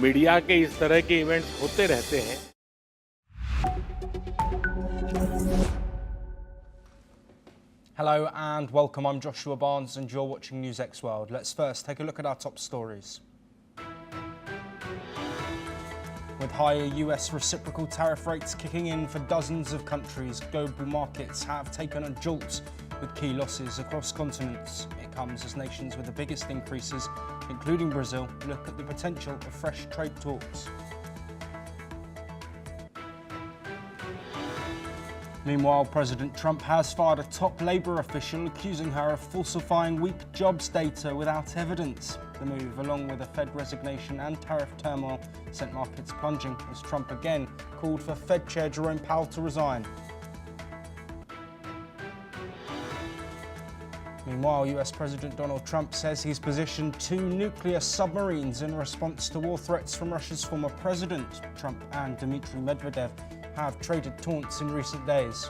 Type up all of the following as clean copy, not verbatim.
Media के इस तरह के इवेंट्स होते रहते हैं। Hello and welcome, I'm Joshua Barnes and you're watching NewsX World. Let's first take a look at our top stories. With higher US reciprocal tariff rates kicking in for dozens of countries, global markets have taken a jolt with key losses across continents. It comes as nations with the biggest increases, including Brazil, look at the potential of fresh trade talks. Meanwhile, President Trump has fired a top Labour official accusing her of falsifying weak jobs data without evidence. The move, along with a Fed resignation and tariff turmoil, sent markets plunging as Trump again called for Fed Chair Jerome Powell to resign. Meanwhile, US President Donald Trump says he's positioned 2 nuclear submarines in response to war threats from Russia's former president. Trump and Dmitry Medvedev have traded taunts in recent days.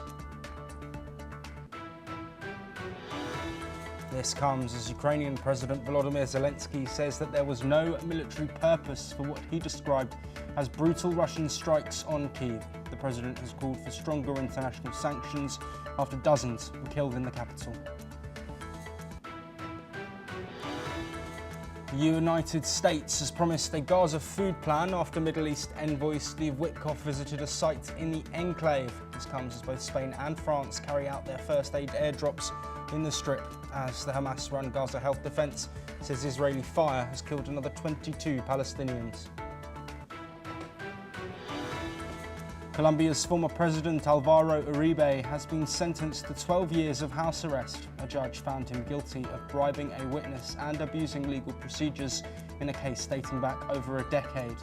This comes as Ukrainian President Volodymyr Zelensky says that there was no military purpose for what he described as brutal Russian strikes on Kyiv. The president has called for stronger international sanctions after dozens were killed in the capital. The United States has promised a Gaza food plan after Middle East envoy Steve Witkoff visited a site in the enclave. This comes as both Spain and France carry out their first aid airdrops in the Strip, as the Hamas-run Gaza Health Defense says Israeli fire has killed another 22 Palestinians. Colombia's former president Alvaro Uribe has been sentenced to 12 years of house arrest. A judge found him guilty of bribing a witness and abusing legal procedures in a case dating back over a decade.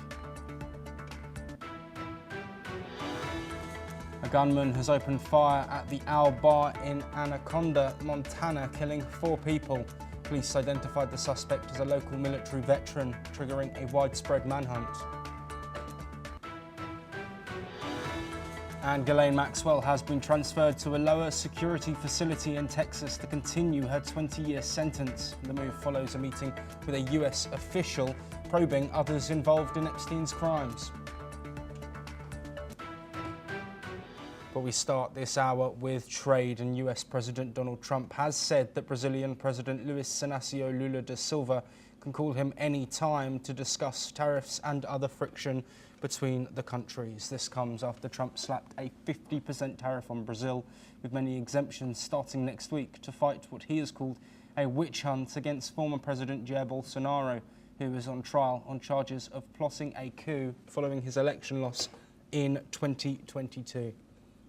A gunman has opened fire at the Owl Bar in Anaconda, Montana, killing 4 people. Police identified the suspect as a local military veteran, triggering a widespread manhunt. And Ghislaine Maxwell has been transferred to a lower security facility in Texas to continue her 20-year sentence. The move follows a meeting with a US official probing others involved in Epstein's crimes. But we start this hour with trade, and US President Donald Trump has said that Brazilian President Luiz Inácio Lula da Silva can call him any time to discuss tariffs and other friction between the countries. This comes after Trump slapped a 50% tariff on Brazil, with many exemptions starting next week to fight what he has called a witch hunt against former President Jair Bolsonaro, who is on trial on charges of plotting a coup following his election loss in 2022.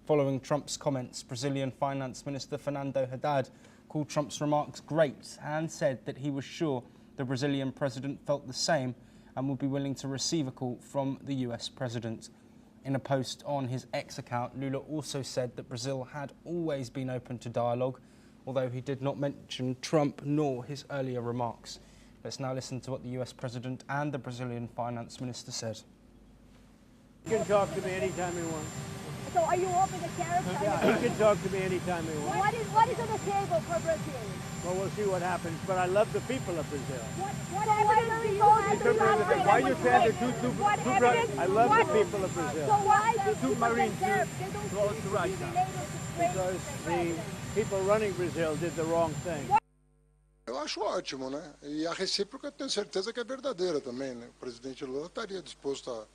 Following Trump's comments, Brazilian Finance Minister Fernando Haddad called Trump's remarks great and said that he was sure the Brazilian president felt the same and would be willing to receive a call from the US president. In a post on his X account, Lula also said that Brazil had always been open to dialogue, although he did not mention Trump nor his earlier remarks. Let's now listen to what the US president and the Brazilian finance minister said. You can talk to me anytime you want. So are you open to tariffs? Yeah, you can talk to me anytime you want. What is on the table for Brazil? Well, we'll see what happens, but I love the people of Brazil. What evidence do you have to corroborate? Why are you saying they're too evidence? I love the people of Brazil. So why did Two marines tariffs? They don't close seem to to be Russia. related to Because the people running Brazil did the wrong thing. Eu acho ótimo, né? E a recíproca eu tenho certeza que é verdadeira também, né? O presidente Lula estaria disposto a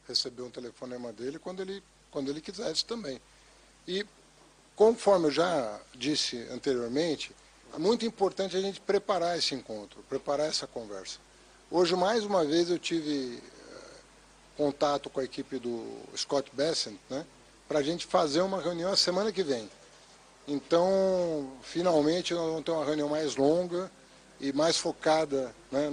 receber um telefonema dele quando ele quisesse também. E conforme eu já disse anteriormente, é muito importante a gente preparar esse encontro, preparar essa conversa. Hoje, mais uma vez, eu tive contato com a equipe do Scott Bessent, né, para a gente fazer uma reunião a semana que vem. Então, finalmente, nós vamos ter uma reunião mais longa e mais focada, né,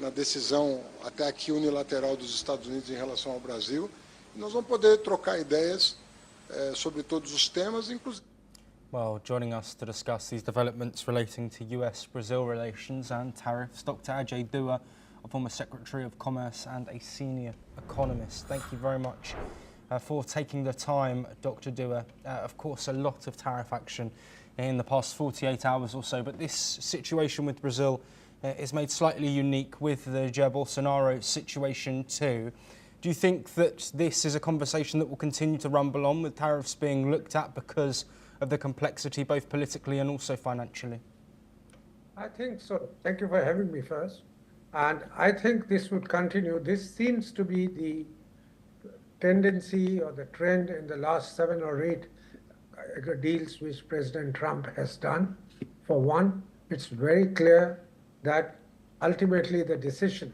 na decisão, até aqui, unilateral dos Estados Unidos em relação ao Brasil. E nós vamos poder trocar ideias sobre todos os temas, inclusive. Well, joining us to discuss these developments relating to US-Brazil relations and tariffs, Dr. Ajay Dua, a former Secretary of Commerce and a senior economist. Thank you very much for taking the time, Dr. Dua. Of course, a lot of tariff action in the past 48 hours or so, but this situation with Brazil is made slightly unique with the Jair Bolsonaro situation too. Do you think that this is a conversation that will continue to rumble on with tariffs being looked at because of the complexity both politically and also financially? I think so. Thank you for having me first. And I think this would continue. This seems to be the tendency or the trend in the last 7 or 8 deals which President Trump has done. For one, it's very clear that ultimately the decision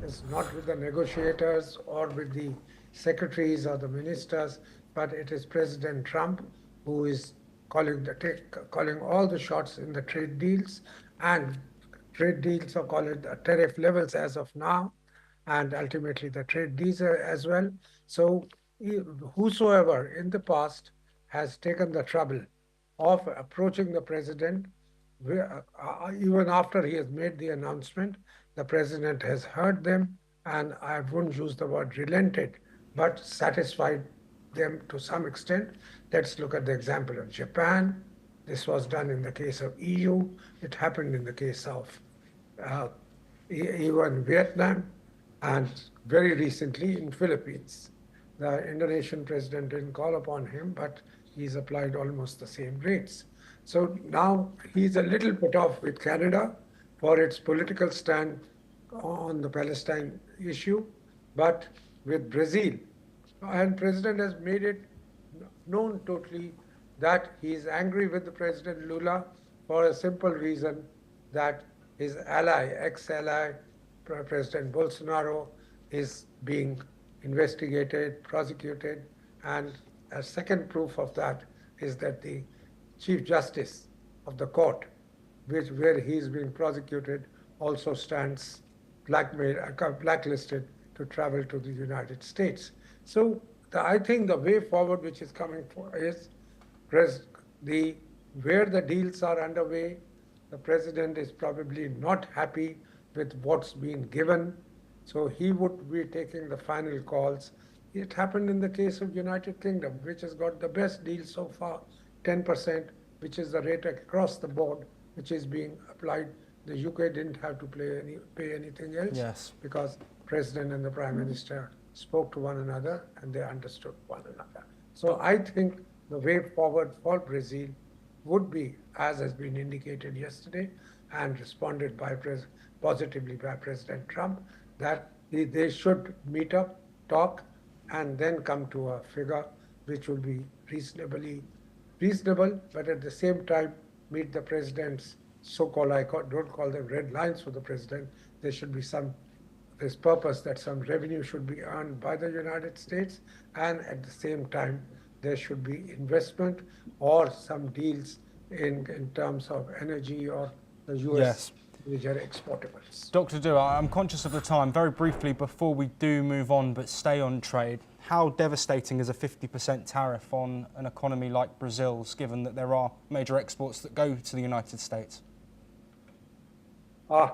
is not with the negotiators or with the secretaries or the ministers, but it is President Trump who is calling all the shots in the trade deals, and trade deals are called tariff levels as of now, and ultimately the trade deals as well. So whosoever in the past has taken the trouble of approaching the president, even after he has made the announcement, the president has heard them, and I wouldn't use the word relented, but satisfied them to some extent. Let's look at the example of Japan. This was done in the case of EU. It happened in the case of even Vietnam, and very recently in Philippines. The Indonesian president didn't call upon him, but he's applied almost the same rates. So now he's a little put off with Canada for its political stand on the Palestine issue, but with Brazil, and President has made it known totally that he is angry with the President Lula for a simple reason, that his ally, ex-ally, President Bolsonaro, is being investigated, prosecuted, and a second proof of that is that the Chief Justice of the court, where he is being prosecuted, also stands blacklisted to travel to the United States. So I think the way forward which is coming for is where the deals are underway, the president is probably not happy with what's been given, so he would be taking the final calls. It happened in the case of United Kingdom, which has got the best deal so far, 10%, which is the rate across the board, which is being applied. The UK didn't have to pay anything else, Yes, because President and the Prime Minister spoke to one another and they understood one another. So I think the way forward for Brazil would be, as has been indicated yesterday and responded positively by President Trump, that they should meet up, talk, and then come to a figure which will be reasonable, but at the same time meet the president's so-called, don't call them red lines for the president. There should be this purpose that some revenue should be earned by the United States, and at the same time there should be investment or some deals in terms of energy or the US major exportables. Dr. Dua, I'm conscious of the time. Very briefly, before we do move on but stay on trade, how devastating is a 50% tariff on an economy like Brazil's, given that there are major exports that go to the United States?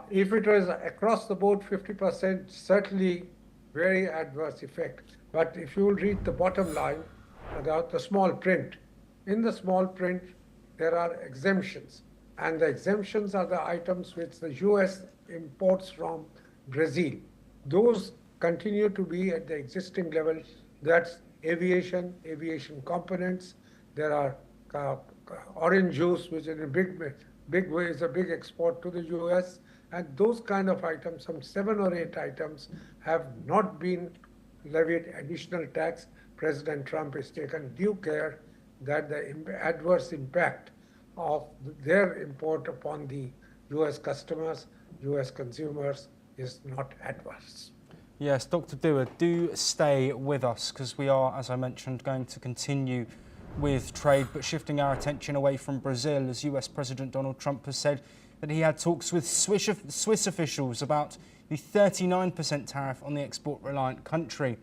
If it was across the board 50%, certainly very adverse effect. But if you will read the bottom line, the small print, in the small print there are exemptions. And the exemptions are the items which the US imports from Brazil. Those continue to be at the existing level. That's aviation components. There are orange juice, which in a big way is a big export to the US. And those kind of items, some 7 or 8 items, have not been levied additional tax. President Trump has taken due care that the adverse impact of their import upon the US customers, US consumers, is not adverse. Yes, Dr. Dua, do stay with us, because we are, as I mentioned, going to continue with trade, but shifting our attention away from Brazil, as US President Donald Trump has said that he had talks with Swiss officials about the 39% tariff on the export-reliant country.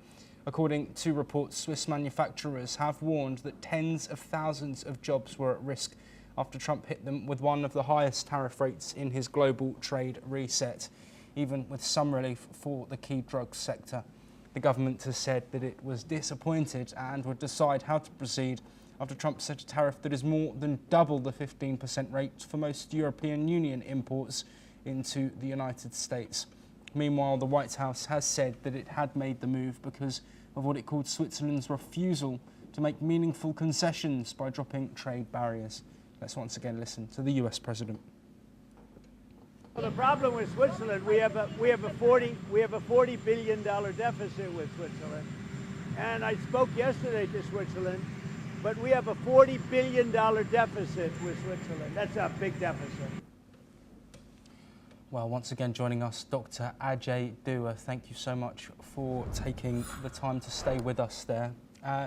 According to reports, Swiss manufacturers have warned that tens of thousands of jobs were at risk after Trump hit them with one of the highest tariff rates in his global trade reset, even with some relief for the key drugs sector. The government has said that it was disappointed and would decide how to proceed after Trump set a tariff that is more than double the 15% rate for most European Union imports, into the United States. Meanwhile, the White House has said that it had made the move because of what it called Switzerland's refusal to make meaningful concessions by dropping trade barriers. Let's once again listen to the US President. Well, the problem with Switzerland, we have a $40 billion deficit with Switzerland. And I spoke yesterday to Switzerland, but we have a $40 billion deficit with Switzerland. That's a big deficit. Well, once again joining us, Dr. Ajay Dua. Thank you so much for taking the time to stay with us there.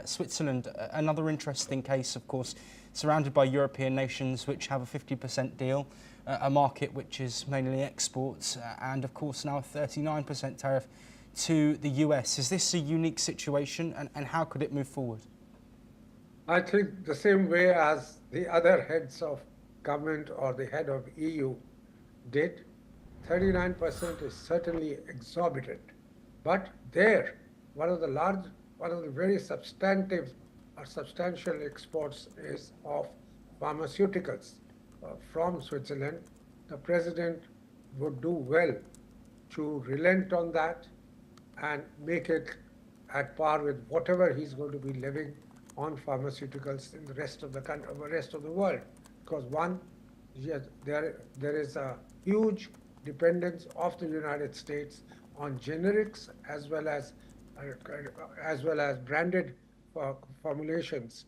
Switzerland, another interesting case, of course, surrounded by European nations which have a 50% deal, a market which is mainly exports, and of course now a 39% tariff to the US. Is this a unique situation, and how could it move forward? I think the same way as the other heads of government or the head of EU did. 39% is certainly exorbitant, but there, one of the very substantive or substantial exports is of pharmaceuticals from Switzerland. The president would do well to relent on that and make it at par with whatever he's going to be levying on pharmaceuticals in the rest of the country, rest of the world. Because one, yes, there is a huge dependence of the United States on generics as well as branded formulations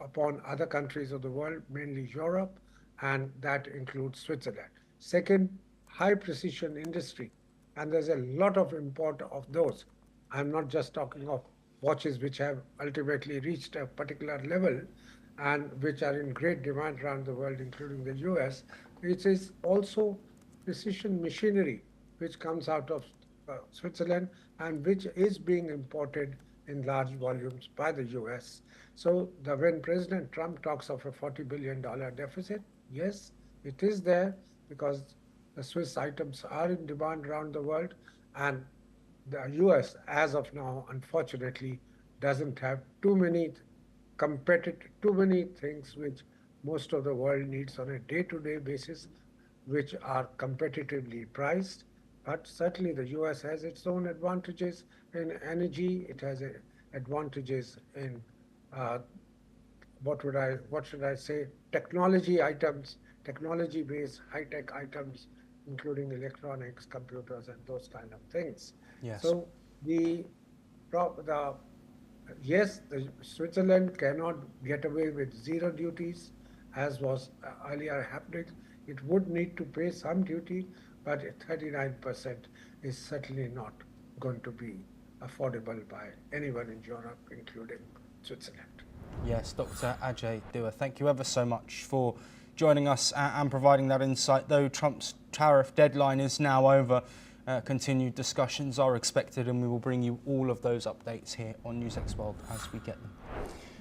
upon other countries of the world, mainly Europe, and that includes Switzerland. Second, high precision industry, and there's a lot of import of those. I'm not just talking of watches which have ultimately reached a particular level and which are in great demand around the world, including the US. It is also precision machinery which comes out of Switzerland and which is being imported in large volumes by the US. So when President Trump talks of a $40 billion deficit, yes, it is there because the Swiss items are in demand around the world, and the US, as of now, unfortunately, doesn't have too many things which most of the world needs on a day-to-day basis, which are competitively priced. But certainly the US has its own advantages in energy. It has advantages in what should I say, technology items, technology-based high-tech items, including electronics, computers, and those kind of things. Yes. So Switzerland cannot get away with zero duties, as was earlier happening. It would need to pay some duty, but 39% is certainly not going to be affordable by anyone in Europe, including Switzerland. Yes, Dr. Ajay Dua, thank you ever so much for joining us and providing that insight. Though Trump's tariff deadline is now over, continued discussions are expected, and we will bring you all of those updates here on NewsX World as we get them.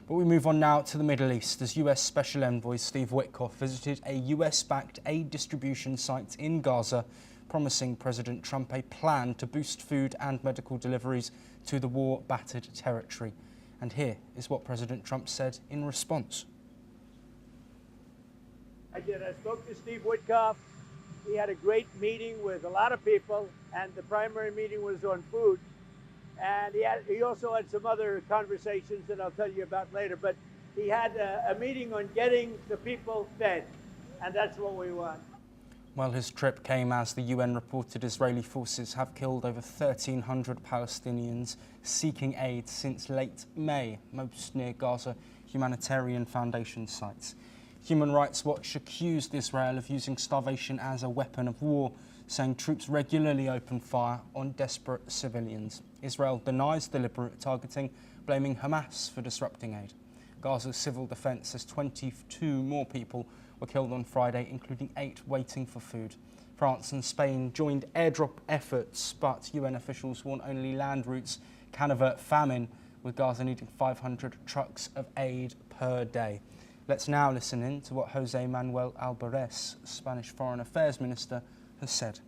But we move on now to the Middle East, as US Special Envoy Steve Witkoff visited a US-backed aid distribution site in Gaza, promising President Trump a plan to boost food and medical deliveries to the war-battered territory. And here is what President Trump said in response. I spoke to Steve Witkoff. He had a great meeting with a lot of people, and the primary meeting was on food. And he also had some other conversations that I'll tell you about later, but he had a meeting on getting the people fed, and that's what we want. Well, his trip came as the UN reported Israeli forces have killed over 1,300 Palestinians seeking aid since late May, most near Gaza humanitarian foundation sites. Human Rights Watch accused Israel of using starvation as a weapon of war, saying troops regularly open fire on desperate civilians. Israel denies deliberate targeting, blaming Hamas for disrupting aid. Gaza's civil defense says 22 more people were killed on Friday, including 8 waiting for food. France and Spain joined airdrop efforts, but UN officials warn only land routes can avert famine, with Gaza needing 500 trucks of aid per day. Let's now listen in to what José Manuel Alvarez, Spanish Foreign Affairs Minister, has said.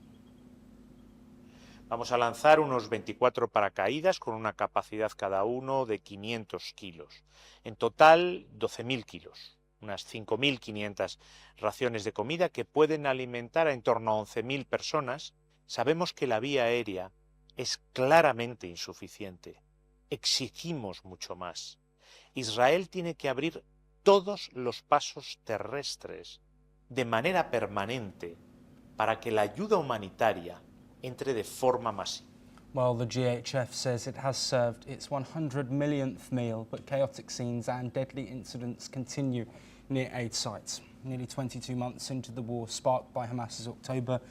Vamos a lanzar unos 24 paracaídas con una capacidad cada uno de 500 kilos. En total, 12.000 kilos. unas 5.500 raciones de comida que pueden alimentar a en torno a 11.000 personas, sabemos que la vía aérea es claramente insuficiente. Exigimos mucho más. Israel tiene que abrir todos los pasos terrestres de manera permanente para que la ayuda humanitaria entre de forma masiva. Well, the GHF says it has served its 100 millionth meal, but chaotic scenes and deadly incidents continue near aid sites. Nearly 22 months into the war sparked by Hamas's October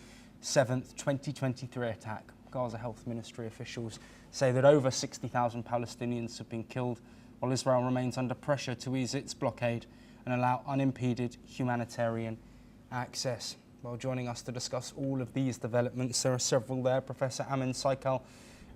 7th, 2023 attack, Gaza Health Ministry officials say that over 60,000 Palestinians have been killed, while Israel remains under pressure to ease its blockade and allow unimpeded humanitarian access. Well, joining us to discuss all of these developments, there are several there. Professor Amin Saikal,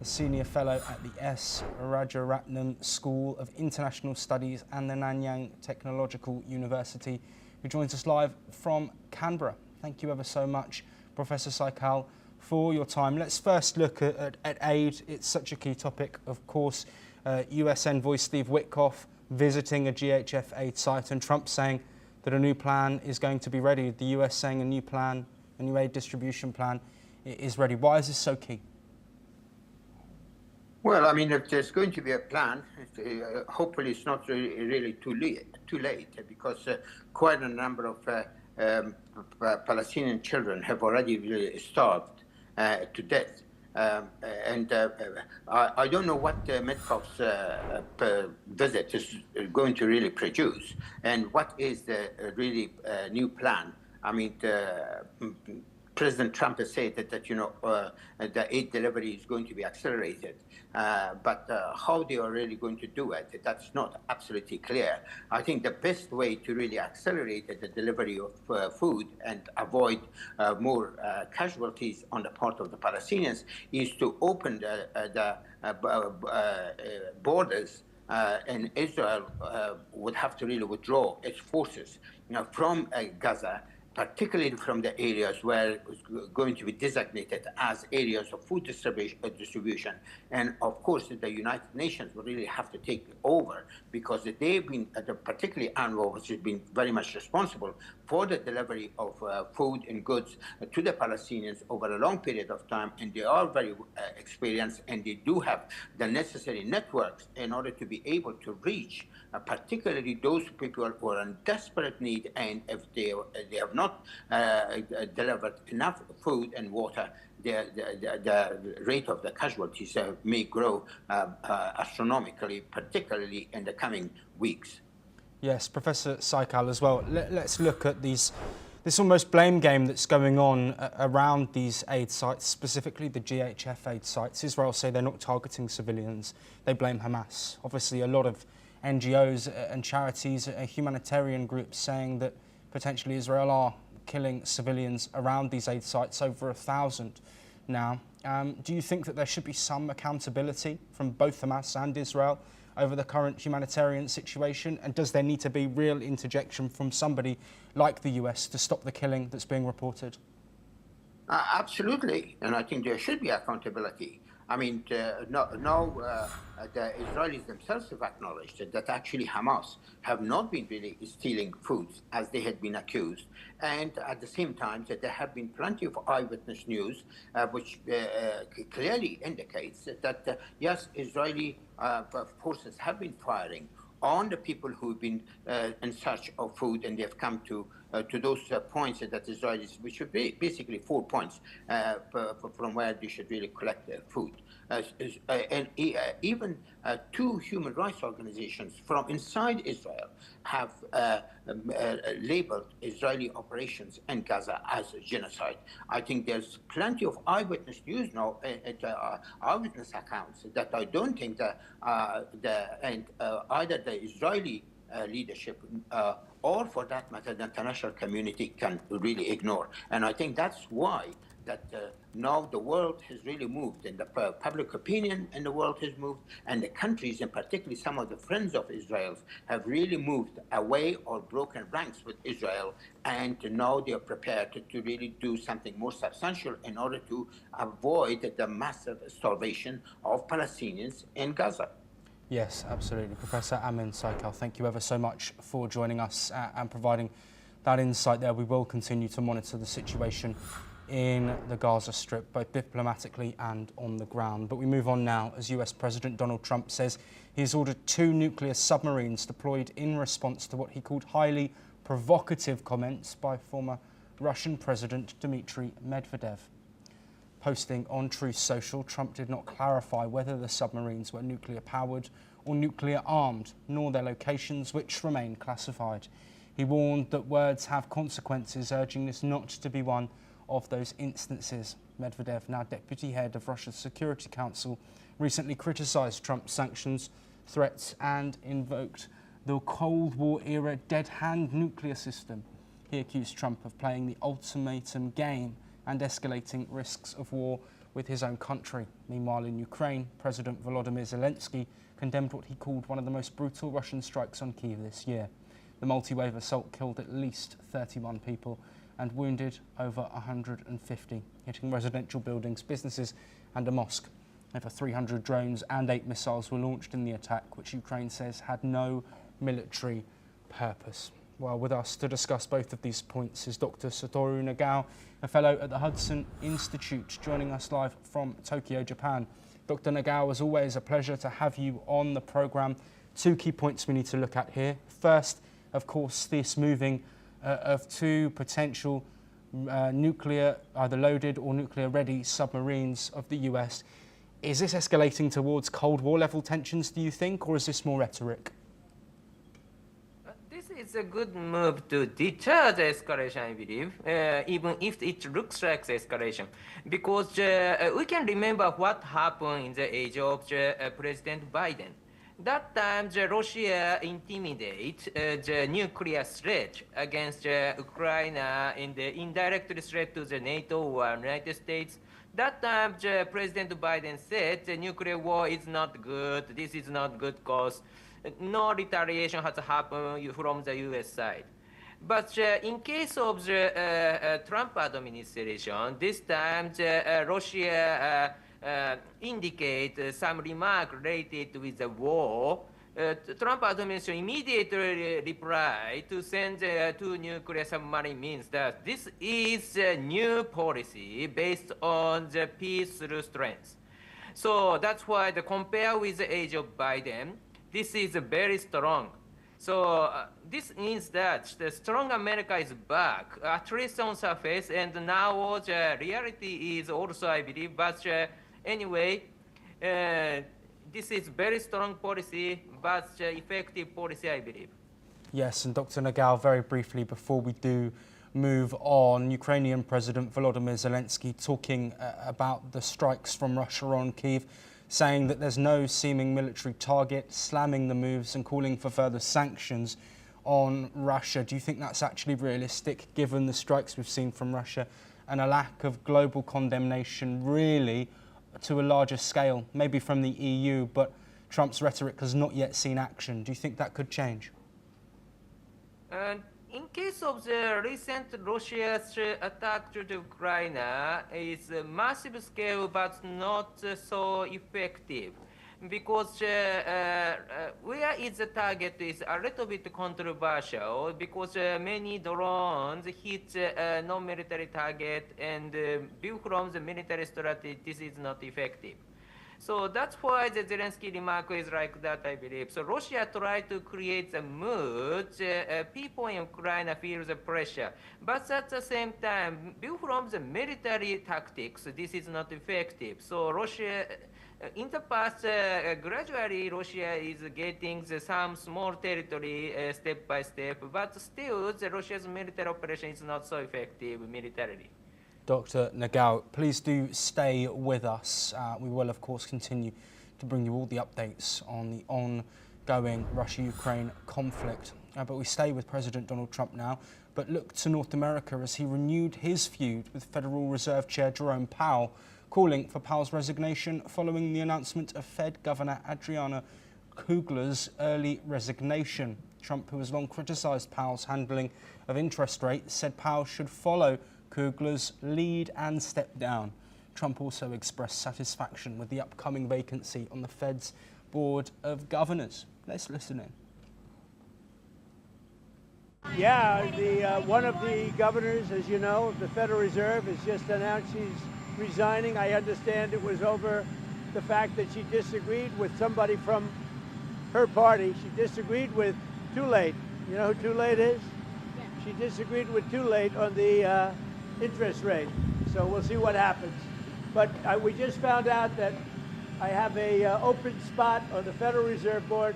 a senior fellow at the S. Rajaratnam School of International Studies and the Nanyang Technological University, who joins us live from Canberra. Thank you ever so much, Professor Saikal, for your time. Let's first look at aid. It's such a key topic, of course. US Envoy Steve Witkoff visiting a GHF aid site, and Trump saying that a new plan is going to be ready. The US saying a new plan, a new aid distribution plan is ready. Why is this so key? Well, I mean, if there's going to be a plan, hopefully it's not really too late, because quite a number of Palestinian children have already really starved to death. I don't know what Metcalf's visit is going to really produce, and what is the really new plan. I mean, President Trump has said that the aid delivery is going to be accelerated, but how they are really going to do it, that's not absolutely clear. I think the best way to really accelerate the delivery of food and avoid more casualties on the part of the Palestinians is to open the borders, and Israel would have to really withdraw its forces from Gaza, particularly from the areas where it's going to be designated as areas of food distribution. And of course, the United Nations will really have to take over, because they've been, particularly UNRWA, which has been very much responsible for the delivery of food and goods to the Palestinians over a long period of time. And they are very experienced, and they do have the necessary networks in order to be able to reach particularly those people who are in desperate need, and if they have not delivered enough food and water, the rate of the casualties may grow astronomically, particularly in the coming weeks. Yes, Professor Saikal as well. Let's look at this almost blame game that's going on around these aid sites, specifically the GHF aid sites. Israel say they're not targeting civilians. They blame Hamas. Obviously, a lot of NGOs and charities, humanitarian groups saying that potentially Israel are killing civilians around these aid sites, over 1,000 now. Do you think that there should be some accountability from both Hamas and Israel over the current humanitarian situation? And does there need to be real interjection from somebody like the US to stop the killing that's being reported? Absolutely, and I think there should be accountability. I mean, now the Israelis themselves have acknowledged that actually Hamas have not been really stealing foods as they had been accused. And at the same time, that there have been plenty of eyewitness news, which clearly indicates that, yes, Israeli forces have been firing on the people who've been in search of food, and they've come to those points that Israelis, which should be basically 4 points from where they should really collect their food. And even two human rights organizations from inside Israel have labeled Israeli operations in Gaza as genocide. I think there's plenty of eyewitness news now, eyewitness accounts, that I don't think that either the Israeli leadership or, for that matter, the international community can really ignore. And I think that's why that now the world has really moved, and the public opinion in the world has moved, and the countries, and particularly some of the friends of Israel, have really moved away or broken ranks with Israel, and now they are prepared to really do something more substantial in order to avoid the massive starvation of Palestinians in Gaza. Yes, absolutely. Professor Amin Saikal, thank you ever so much for joining us and providing that insight there. We will continue to monitor the situation in the Gaza Strip, both diplomatically and on the ground. But we move on now as US President Donald Trump says he's ordered 2 nuclear submarines deployed in response to what he called highly provocative comments by former Russian President Dmitry Medvedev. Posting on Truth Social, Trump did not clarify whether the submarines were nuclear-powered or nuclear-armed, nor their locations, which remain classified. He warned that words have consequences, urging this not to be one of those instances. Medvedev, now deputy head of Russia's Security Council, recently criticised Trump's sanctions, threats and invoked the Cold War-era dead-hand nuclear system. He accused Trump of playing the ultimatum game and escalating risks of war with his own country. Meanwhile, in Ukraine, President Volodymyr Zelensky condemned what he called one of the most brutal Russian strikes on Kyiv this year. The multi-wave assault killed at least 31 people and wounded over 150, hitting residential buildings, businesses and a mosque. Over 300 drones and 8 missiles were launched in the attack, which Ukraine says had no military purpose. Well, with us to discuss both of these points is Dr. Satoru Nagao, a fellow at the Hudson Institute, joining us live from Tokyo, Japan. Dr. Nagao, as always, a pleasure to have you on the programme. 2 key points we need to look at here. First, of course, this moving of 2 potential nuclear, either loaded or nuclear-ready submarines of the US. Is this escalating towards Cold War-level tensions, do you think, or is this more rhetoric? This is a good move to deter the escalation, I believe, even if it looks like escalation. Because we can remember what happened in the age of President Biden. That time, Russia intimidated the nuclear threat against Ukraine and the indirect threat to the NATO or United States. That time, President Biden said the nuclear war is not good, this is not good because no retaliation has happened from the US side. But in case of the Trump administration, this time Russia indicate some remark related with the war. Trump administration immediately replied to send 2 nuclear submarine means that this is a new policy based on the peace through strength. So that's why compare with the age of Biden, this is very strong. So this means that the strong America is back, at least on surface, and now the reality is also, I believe, but anyway, this is very strong policy, but effective policy, I believe. Yes, and Dr. Nagao, very briefly, before we do move on, Ukrainian President Volodymyr Zelensky talking about the strikes from Russia on Kyiv, saying that there's no seeming military target, slamming the moves and calling for further sanctions on Russia. Do you think that's actually realistic, given the strikes we've seen from Russia and a lack of global condemnation, really, to a larger scale, maybe from the EU, but Trump's rhetoric has not yet seen action? Do you think that could change? In case of the recent Russia's attack to Ukraine, it's a massive scale but not so effective. Because where is the target is a little bit controversial, because many drones hit non-military target, and view from the military strategy, this is not effective. So that's why the Zelensky remark is like that, I believe. So Russia tried to create a mood, people in Ukraine feel the pressure. But at the same time, view from the military tactics, this is not effective. So Russia, in the past, gradually Russia is getting some small territory step by step, but still the Russia's military operation is not so effective militarily. Dr. Nagao, please do stay with us. We will, of course, continue to bring you all the updates on the ongoing Russia-Ukraine conflict. But we stay with President Donald Trump now, but look to North America as he renewed his feud with Federal Reserve Chair Jerome Powell, calling for Powell's resignation following the announcement of Fed Governor Adriana Kugler's early resignation. Trump, who has long criticised Powell's handling of interest rates, said Powell should follow Kugler's lead and step down. Trump also expressed satisfaction with the upcoming vacancy on the Fed's Board of Governors. Let's listen in. Yeah, one of the governors, as you know, of the Federal Reserve has just announced she's resigning. I understand it was over the fact that she disagreed with somebody from her party. She disagreed with Too Late. You know who Too Late is? Yeah. She disagreed with Too Late on the interest rate. So we'll see what happens. But we just found out that I have a open spot on the Federal Reserve Board.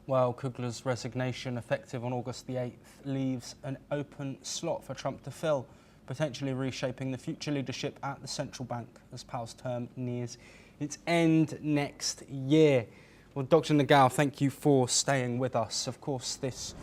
Well, Kugler's resignation, effective on August the 8th, leaves an open slot for Trump to fill, potentially reshaping the future leadership at the central bank as Powell's term nears its end next year. Well, Dr. Nagel, thank you for staying with us. Of course, this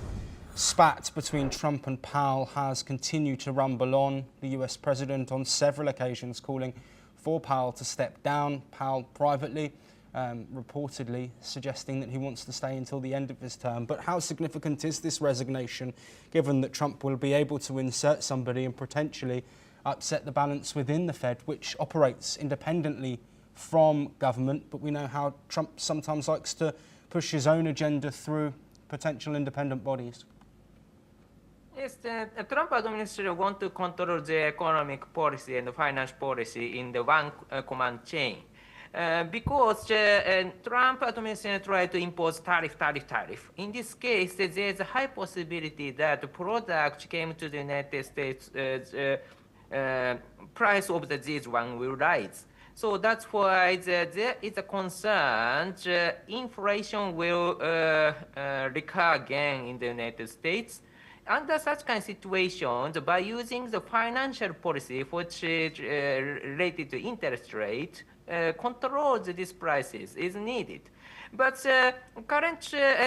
spat between Trump and Powell has continued to rumble on. The US president on several occasions calling for Powell to step down. Powell privately, reportedly suggesting that he wants to stay until the end of his term. But how significant is this resignation, given that Trump will be able to insert somebody and potentially upset the balance within the Fed, which operates independently from government? But we know how Trump sometimes likes to push his own agenda through potential independent bodies. Yes, the Trump administration want to control the economic policy and the finance policy in the one command chain. Because Trump administration tried to impose tariff. In this case, there's a high possibility that the product came to the United States, price of these one will rise. So that's why there is a concern inflation will recur again in the United States. Under such kind of situations, by using the financial policy, which is related to interest rate, control these prices is needed. But current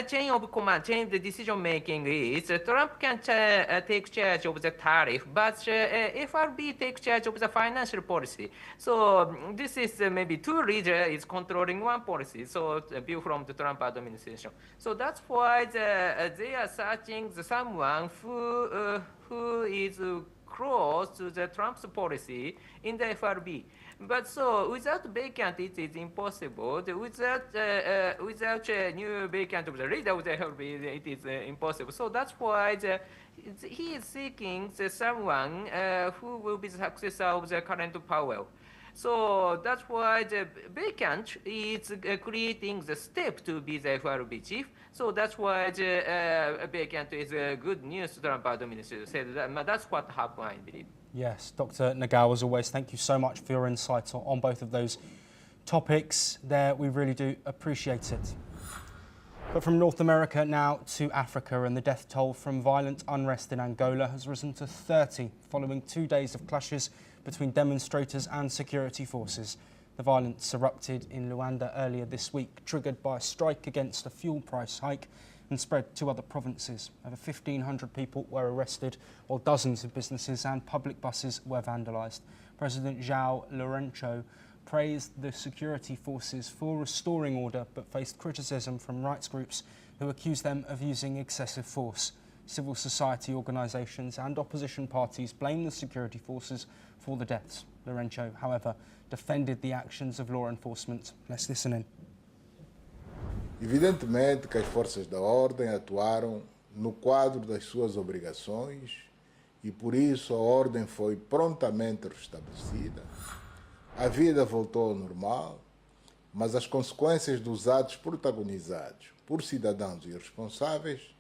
chain of command, chain of the decision making is Trump can take charge of the tariff, but FRB takes charge of the financial policy. So this is maybe two leaders is controlling one policy. So view from the Trump administration. So that's why they are searching someone who is close to the Trump's policy in the FRB. But so without vacant, it is impossible. Without a new vacant of the leader of the FRB, it is impossible. So that's why he is seeking someone who will be the successor of the current Powell. So that's why the vacant is creating the step to be the FRB chief. So that's why the vacant is good news to Trump administration. So that's what happened, I believe. Yes, Dr. Nagel, as always, thank you so much for your insights on both of those topics there. We really do appreciate it. But from North America now to Africa, and the death toll from violent unrest in Angola has risen to 30 following 2 days of clashes between demonstrators and security forces. The violence erupted in Luanda earlier this week, triggered by a strike against a fuel price hike, and spread to other provinces. Over 1,500 people were arrested, while dozens of businesses and public buses were vandalised. President João Lourenço praised the security forces for restoring order, but faced criticism from rights groups who accused them of using excessive force. Civil society organisations and opposition parties blame the security forces for the deaths. Lourenço, however, defended the actions of law enforcement. Let's listen in. Evidentemente que as forças da ordem atuaram no quadro das suas obrigações e por isso a ordem foi prontamente restabelecida. A vida voltou ao normal, mas as consequências dos atos protagonizados por cidadãos irresponsáveis,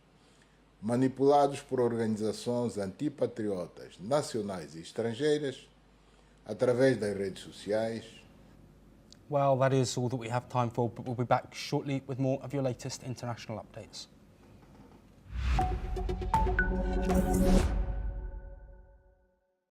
manipulados por organizações antipatriotas nacionais e estrangeiras, através das redes sociais. Well, that is all that we have time for, but we'll be back shortly with more of your latest international updates.